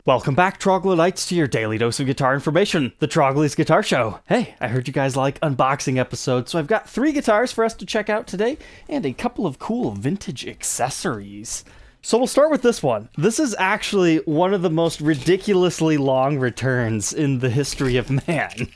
Welcome back, Troglodytes, to your daily dose of guitar information, the Trogly's Guitar Show. Hey, I heard you guys like unboxing episodes, so I've got 3 guitars for us to check out today, and a couple of cool vintage accessories. So we'll start with this one. This is actually one of the most ridiculously long returns in the history of man.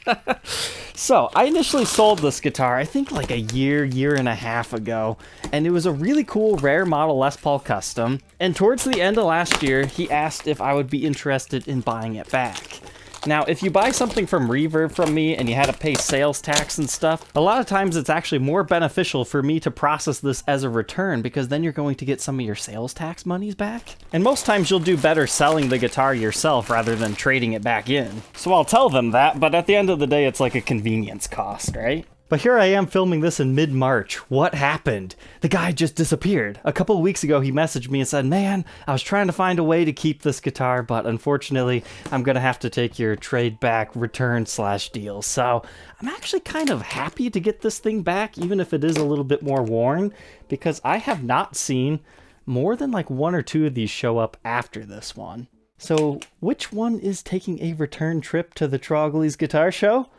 So I initially sold this guitar, I think like a year and a half ago, and it was a really cool rare model Les Paul Custom. And towards the end of last year, he asked if I would be interested in buying it back. Now, if you buy something from Reverb from me and you had to pay sales tax and stuff, a lot of times it's actually more beneficial for me to process this as a return because then you're going to get some of your sales tax monies back. And most times you'll do better selling the guitar yourself rather than trading it back in. So I'll tell them that, but at the end of the day, it's like a convenience cost, right? But here I am filming this in mid-March. What happened? The guy just disappeared. A couple of weeks ago, he messaged me and said, man, I was trying to find a way to keep this guitar, but unfortunately, I'm gonna have to take your trade back return / deal. So I'm actually kind of happy to get this thing back, even if it is a little bit more worn, because I have not seen more than like 1 or 2 of these show up after this one. So which one is taking a return trip to the Trogly's Guitar Show?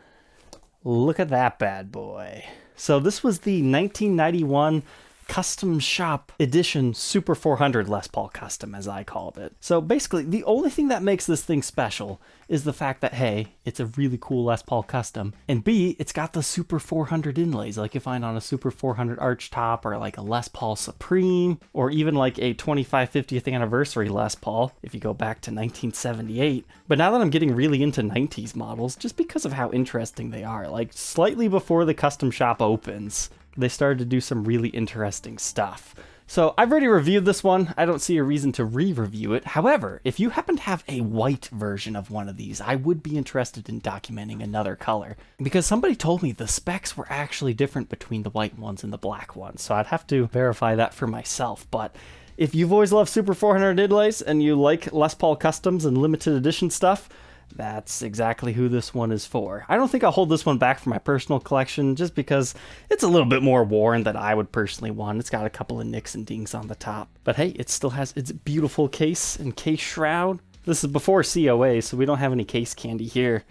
Look at that bad boy. So this was the 1991 Custom Shop Edition Super 400 Les Paul Custom, as I called it. So basically, the only thing that makes this thing special is the fact that, hey, it's a really cool Les Paul Custom, and B, it's got the Super 400 inlays, like you find on a Super 400 arch top, or like a Les Paul Supreme, or even like a 25th, 50th anniversary Les Paul, if you go back to 1978. But now that I'm getting really into 90s models, just because of how interesting they are, like slightly before the Custom Shop opens, they started to do some really interesting stuff. So I've already reviewed this one. I don't see a reason to re-review it. However, if you happen to have a white version of one of these, I would be interested in documenting another color, because somebody told me the specs were actually different between the white ones and the black ones. So I'd have to verify that for myself. But if you've always loved Super 400 inlays and you like Les Paul Customs and limited edition stuff, that's exactly who this one is for. I don't think I'll hold this one back for my personal collection just because it's a little bit more worn than I would personally want. It's got a couple of nicks and dings on the top. But hey, it still has its beautiful case and case shroud. This is before COA, so we don't have any case candy here.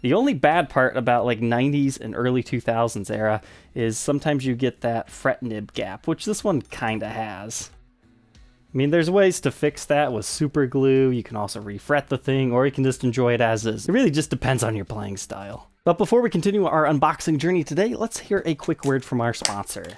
The only bad part about like 90s and early 2000s era is sometimes you get that fret nib gap, which this one kinda has. I mean, there's ways to fix that with super glue. You can also refret the thing, or you can just enjoy it as is. It really just depends on your playing style. But before we continue our unboxing journey today, let's hear a quick word from our sponsor.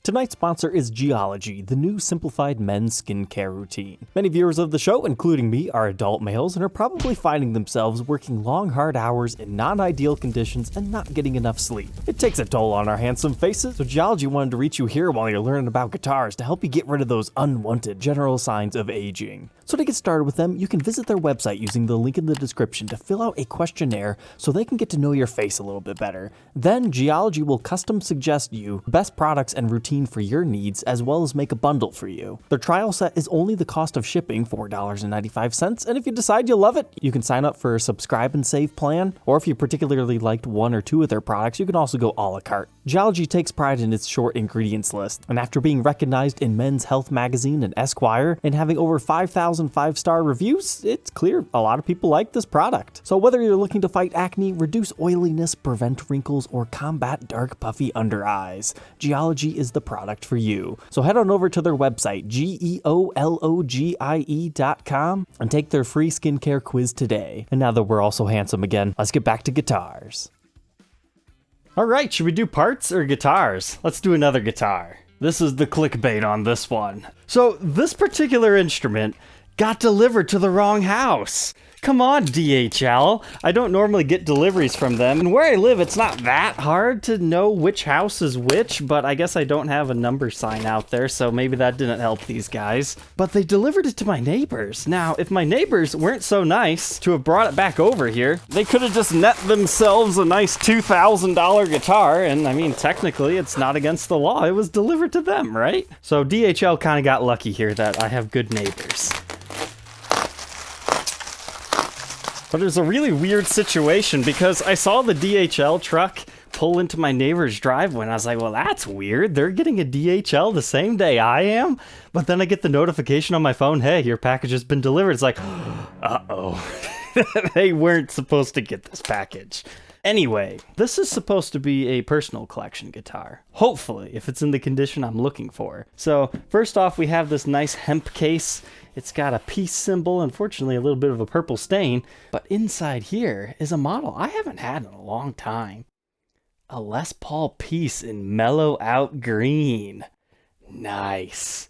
Tonight's sponsor is Geology, the new simplified men's skincare routine. Many viewers of the show, including me, are adult males and are probably finding themselves working long, hard hours in non-ideal conditions and not getting enough sleep. It takes a toll on our handsome faces, so Geology wanted to reach you here while you're learning about guitars to help you get rid of those unwanted general signs of aging. So to get started with them, you can visit their website using the link in the description to fill out a questionnaire so they can get to know your face a little bit better. Then Geology will custom suggest you the best products and routine for your needs, as well as make a bundle for you. Their trial set is only the cost of shipping, $4.95, and if you decide you love it, you can sign up for a subscribe and save plan, or if you particularly liked 1 or 2 of their products, you can also go a la carte. Geology takes pride in its short ingredients list, and after being recognized in Men's Health magazine and Esquire, and having over 5,000 5-star reviews, it's clear a lot of people like this product. So whether you're looking to fight acne, reduce oiliness, prevent wrinkles, or combat dark puffy under eyes, Geology is the product for you. So head on over to their website, geologie.com, and take their free skincare quiz today. And now that we're also handsome again, let's get back to guitars. All right, should we do parts or guitars? Let's do another guitar. This is the clickbait on this one. So this particular instrument got delivered to the wrong house. Come on, DHL. I don't normally get deliveries from them, and where I live, it's not that hard to know which house is which, but I guess I don't have a number sign out there, so maybe that didn't help these guys. But they delivered it to my neighbors. Now, if my neighbors weren't so nice to have brought it back over here, they could have just net themselves a nice $2,000 guitar, and I mean, technically, it's not against the law. It was delivered to them, right? So DHL kind of got lucky here that I have good neighbors. But it was a really weird situation because I saw the DHL truck pull into my neighbor's driveway, and I was like, well, that's weird. They're getting a DHL the same day I am. But then I get the notification on my phone, hey, your package has been delivered. It's like, uh-oh. They weren't supposed to get this package. Anyway, this is supposed to be a personal collection guitar. Hopefully, if it's in the condition I'm looking for. So, first off, we have this nice hemp case. It's got a peace symbol, unfortunately a little bit of a purple stain. But inside here is a model I haven't had in a long time. A Les Paul Peace in mellow out green. Nice.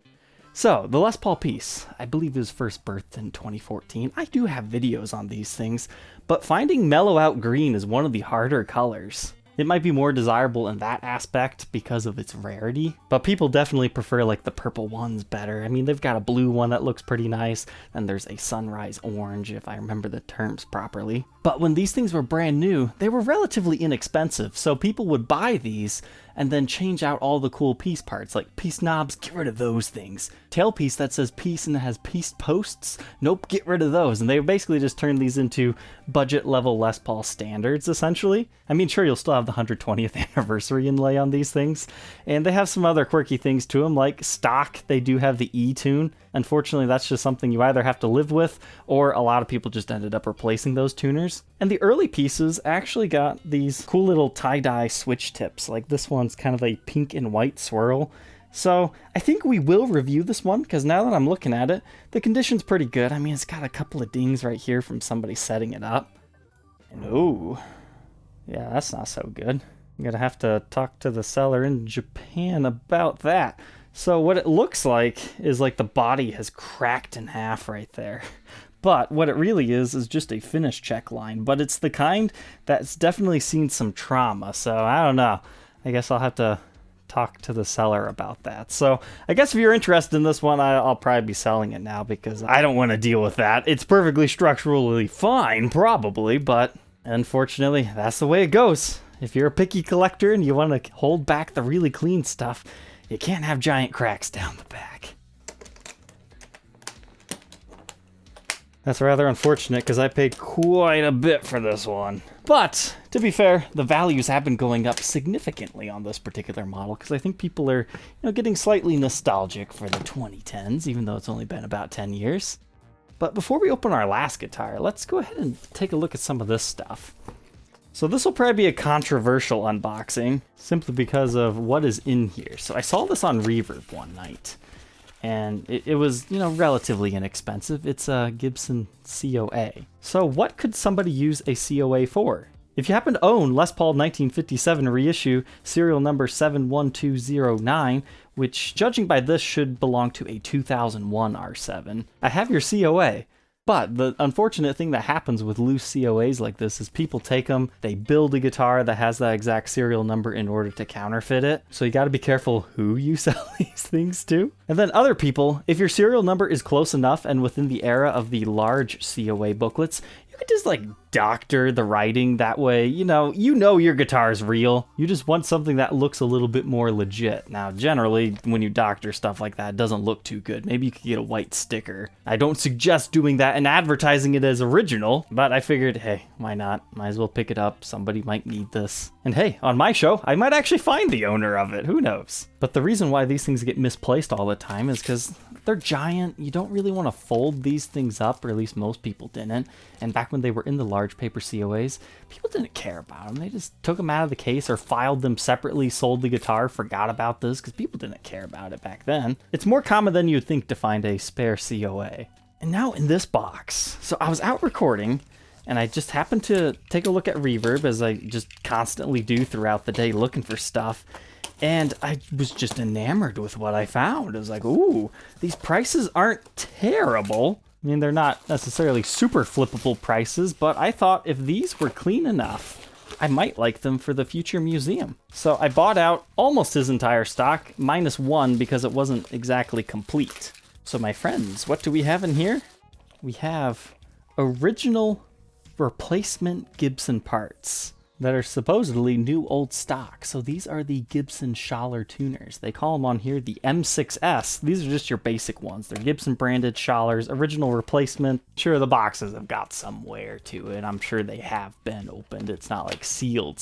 So, the Les Paul Peace, I believe it was first birthed in 2014. I do have videos on these things, but finding mellow out green is one of the harder colors. It might be more desirable in that aspect because of its rarity, but people definitely prefer like the purple ones better. I mean, they've got a blue one that looks pretty nice, and there's a sunrise orange, if I remember the terms properly. But when these things were brand new, they were relatively inexpensive, so people would buy these and then change out all the cool piece parts, like piece knobs, get rid of those things. Tailpiece that says piece and it has piece posts, nope, get rid of those. And they basically just turned these into budget level Les Paul standards, essentially. I mean, sure, you'll still have the 120th anniversary inlay on these things, and they have some other quirky things to them, like stock, they do have the E-tune. Unfortunately, that's just something you either have to live with, or a lot of people just ended up replacing those tuners. And the early pieces actually got these cool little tie-dye switch tips, like this one's kind of a pink and white swirl. So I think we will review this one, because now that I'm looking at it, the condition's pretty good. I mean, it's got a couple of dings right here from somebody setting it up. And ooh, yeah, that's not so good. I'm gonna have to talk to the seller in Japan about that. So what it looks like is like the body has cracked in half right there. But what it really is just a finish check line. But it's the kind that's definitely seen some trauma. So I don't know. I guess I'll have to talk to the seller about that. So I guess if you're interested in this one, I'll probably be selling it now because I don't want to deal with that. It's perfectly structurally fine, probably, but unfortunately, that's the way it goes. If you're a picky collector and you want to hold back the really clean stuff, you can't have giant cracks down the back. That's rather unfortunate because I paid quite a bit for this one. But, to be fair, the values have been going up significantly on this particular model because I think people are, getting slightly nostalgic for the 2010s, even though it's only been about 10 years. But before we open our last guitar, let's go ahead and take a look at some of this stuff. So this will probably be a controversial unboxing, simply because of what is in here. So I saw this on Reverb one night, and it was, relatively inexpensive. It's a Gibson COA. So what could somebody use a COA for? If you happen to own Les Paul 1957 reissue, serial number 71209, which, judging by this, should belong to a 2001 R7, I have your COA. But the unfortunate thing that happens with loose COAs like this is people take them, they build a guitar that has that exact serial number in order to counterfeit it. So you got to be careful who you sell these things to. And then other people, if your serial number is close enough and within the era of the large COA booklets, you could just doctor the writing that way. You know your guitar's real. You just want something that looks a little bit more legit. Now, generally, when you doctor stuff like that, it doesn't look too good. Maybe you could get a white sticker. I don't suggest doing that and advertising it as original, but I figured, hey, why not? Might as well pick it up. Somebody might need this. And hey, on my show, I might actually find the owner of it. Who knows? But the reason why these things get misplaced all the time is because they're giant. You don't really want to fold these things up, or at least most people didn't. And back when they were in the large paper COAs, people didn't care about them. They just took them out of the case or filed them separately, sold the guitar, forgot about this because people didn't care about it back then. It's more common than you'd think to find a spare COA. And now in this box, so I was out recording and I just happened to take a look at Reverb, as I just constantly do throughout the day looking for stuff. And I was just enamored with what I found. I was like, ooh, these prices aren't terrible. I mean, they're not necessarily super flippable prices, but I thought if these were clean enough, I might like them for the future museum. So I bought out almost his entire stock, minus one because it wasn't exactly complete. So my friends, what do we have in here? We have original replacement Gibson parts. that are supposedly new old stock. So these are the Gibson Schaller tuners. They call them on here the M6S. These are just your basic ones. They're Gibson branded Schallers, original replacement. Sure, the boxes have got some wear to it. I'm sure they have been opened. It's not like sealed,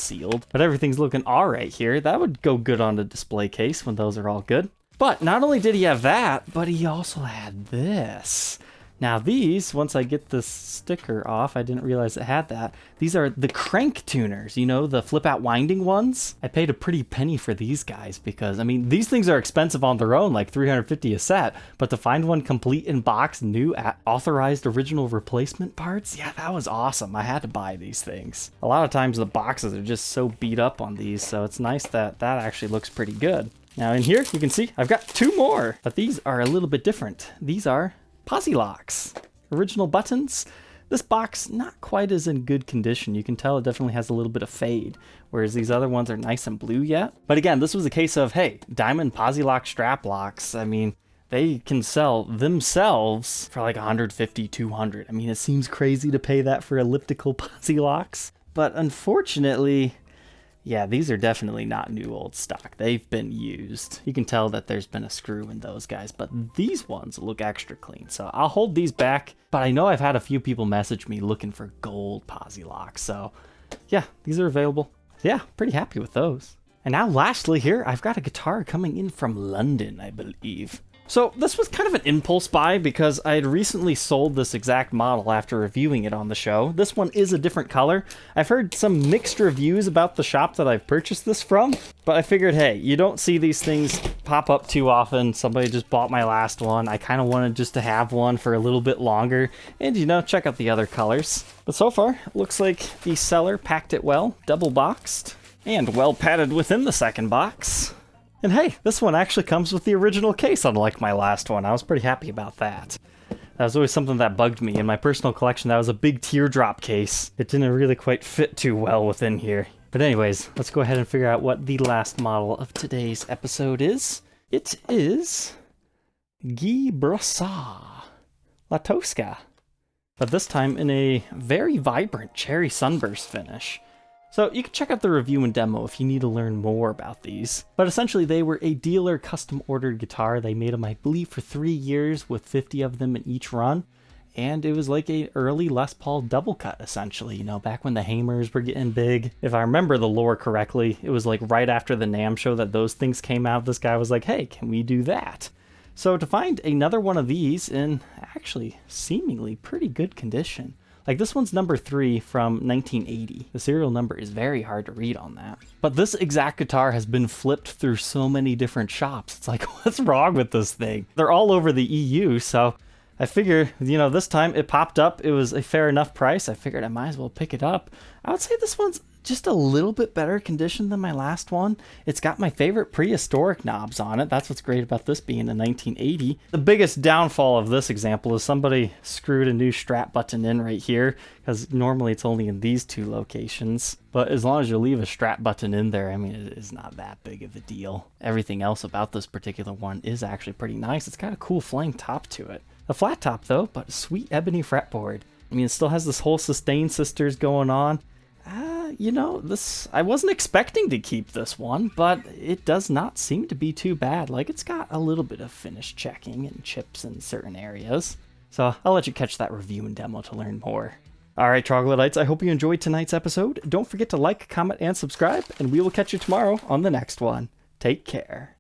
but everything's looking all right here. That would go good on a display case when those are all good. But not only did he have that, but he also had this. Now these, once I get this sticker off, I didn't realize it had that. These are the crank tuners, you know, the flip out winding ones. I paid a pretty penny for these guys because, I mean, these things are expensive on their own, like $350 a set, but to find one complete in box, new authorized original replacement parts, yeah, that was awesome. I had to buy these things. A lot of times the boxes are just so beat up on these, so it's nice that that actually looks pretty good. Now in here, you can see I've got two more, but these are a little bit different. These are posi locks, original buttons. This box, not quite as in good condition. You can tell it definitely has a little bit of fade, whereas these other ones are nice and blue yet. But again, this was a case of, hey, diamond posi lock strap locks. I mean, they can sell themselves for like 150, 200. I mean, it seems crazy to pay that for elliptical posi locks, but unfortunately, yeah, these are definitely not new old stock. They've been used. You can tell that there's been a screw in those guys, but these ones look extra clean. So I'll hold these back, but I know I've had a few people message me looking for gold posi locks. So yeah, these are available. Yeah, pretty happy with those. And now lastly here, I've got a guitar coming in from London, I believe. So this was kind of an impulse buy because I had recently sold this exact model after reviewing it on the show. This one is a different color. I've heard some mixed reviews about the shop that I've purchased this from, but I figured, hey, you don't see these things pop up too often. Somebody just bought my last one. I kind of wanted just to have one for a little bit longer and, you know, check out the other colors. But so far, it looks like the seller packed it well, double boxed, and well padded within the second box. And hey, this one actually comes with the original case, unlike my last one. I was pretty happy about that. That was always something that bugged me. In my personal collection, that was a big teardrop case. It didn't really quite fit too well within here. But anyways, let's go ahead and figure out what the last model of today's episode is. It is Brassart, La Tosca. But this time in a very vibrant cherry sunburst finish. So you can check out the review and demo if you need to learn more about these. But essentially they were a dealer custom ordered guitar. They made them, I believe, for 3 years with 50 of them in each run. And it was like a early Les Paul double cut, essentially, you know, back when the Hamers were getting big. If I remember the lore correctly, it was like right after the NAMM show that those things came out. This guy was like, hey, can we do that? So to find another one of these in actually seemingly pretty good condition. Like this one's number 3 from 1980. The serial number is very hard to read on that. But this exact guitar has been flipped through so many different shops. It's like, what's wrong with this thing? They're all over the EU, so I figure, you know, this time it popped up. It was a fair enough price. I figured I might as well pick it up. I would say this one's just a little bit better condition than my last one. It's got my favorite prehistoric knobs on it. That's what's great about this being a 1980. The biggest downfall of this example is somebody screwed a new strap button in right here, because normally it's only in these 2 locations. But as long as you leave a strap button in there, I mean, it is not that big of a deal. Everything else about this particular one is actually pretty nice. It's got a cool flame top to it. A flat top though, but a sweet ebony fretboard. I mean, it still has this whole sustain sisters going on. You know, I wasn't expecting to keep this one, but it does not seem to be too bad. Like, it's got a little bit of finish checking and chips in certain areas. So I'll let you catch that review and demo to learn more. Alright, Troglodytes, I hope you enjoyed tonight's episode. Don't forget to like, comment, and subscribe, and we will catch you tomorrow on the next one. Take care.